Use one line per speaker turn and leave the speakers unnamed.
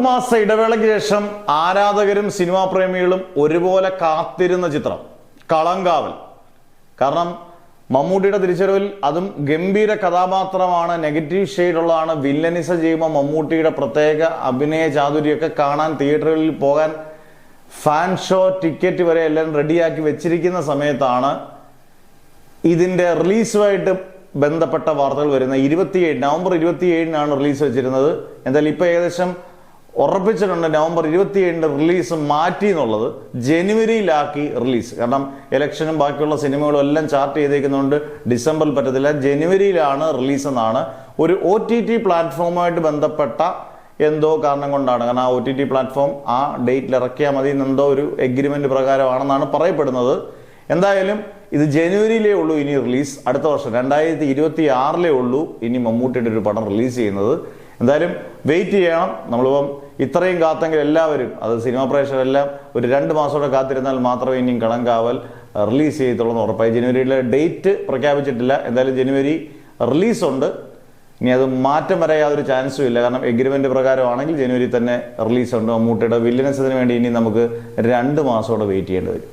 മാസ ഇടവേളയ്ക്ക് ശേഷം ആരാധകരും സിനിമാ പ്രേമികളും ഒരുപോലെ കാത്തിരുന്ന ചിത്രം കളങ്കാവൽ. കാരണം മമ്മൂട്ടിയുടെ തിരിച്ചറിവിൽ അതും ഗംഭീര കഥാപാത്രമാണ്, നെഗറ്റീവ് ഷെയ്ഡുള്ളതാണ്, വില്ലനിസം ചെയ്യുമ്പോൾ മമ്മൂട്ടിയുടെ പ്രത്യേക അഭിനയ ചാതുര്യമൊക്കെ കാണാൻ തിയേറ്ററുകളിൽ പോകാൻ ഫാൻ ഷോ ടിക്കറ്റ് വരെ എല്ലാം റെഡിയാക്കി വെച്ചിരിക്കുന്ന സമയത്താണ് ഇതിന്റെ റിലീസുമായിട്ട് ബന്ധപ്പെട്ട വാർത്തകൾ വരുന്നത്. നവംബർ 27 റിലീസ് വെച്ചിരുന്നത്. എന്തായാലും ഇപ്പൊ ഏകദേശം ഉറപ്പിച്ചിട്ടുണ്ട് നവംബർ 27 റിലീസ് മാറ്റി എന്നുള്ളത്, ജനുവരിയിലാക്കി റിലീസ്. കാരണം ഇലക്ഷനും ബാക്കിയുള്ള സിനിമകളും എല്ലാം ചാർട്ട് ചെയ്തേക്കുന്നതുകൊണ്ട് ഡിസംബറിൽ പറ്റത്തില്ല, ജനുവരിയിലാണ് റിലീസ് എന്നാണ്. ഒരു OTT പ്ലാറ്റ്ഫോമുമായിട്ട് ബന്ധപ്പെട്ട എന്തോ കാരണം കൊണ്ടാണ്. കാരണം ആ OTT പ്ലാറ്റ്ഫോം ആ ഡേറ്റിൽ ഇറക്കിയാൽ മതി എന്നെന്തോ ഒരു എഗ്രിമെന്റ് പ്രകാരമാണെന്നാണ് പറയപ്പെടുന്നത്. എന്തായാലും ഇത് ജനുവരിയിലേ ഉള്ളൂ ഇനി റിലീസ്. അടുത്ത വർഷം 2026 ഉള്ളൂ ഇനി മമ്മൂട്ടിയുടെ ഒരു പടം റിലീസ് ചെയ്യുന്നത്. എന്തായാലും വെയിറ്റ് ചെയ്യണം. നമ്മളിപ്പം ഇത്രയും കാത്തെങ്കിൽ എല്ലാവരും, അത് സിനിമാ പ്രേക്ഷകരെല്ലാം ഒരു 2 മാസത്തോടെ കാത്തിരുന്നാൽ മാത്രമേ ഇനിയും കളങ്കാവൽ റിലീസ് ചെയ്യത്തുള്ളൂ എന്ന് ഉറപ്പായി. ജനുവരിയിലെ ഡേറ്റ് പ്രഖ്യാപിച്ചിട്ടില്ല. എന്തായാലും ജനുവരി റിലീസുണ്ട്. ഇനി അത് മാറ്റം വരെ യാതൊരു ചാൻസും ഇല്ല. കാരണം എഗ്രിമെന്റ് പ്രകാരമാണെങ്കിൽ ജനുവരി തന്നെ റിലീസുണ്ട്. മമ്മൂട്ടിയുടെ വില്ലനസത്തിന് വേണ്ടി ഇനി നമുക്ക് 2 മാസത്തോടെ വെയിറ്റ് ചെയ്യേണ്ടി വരും.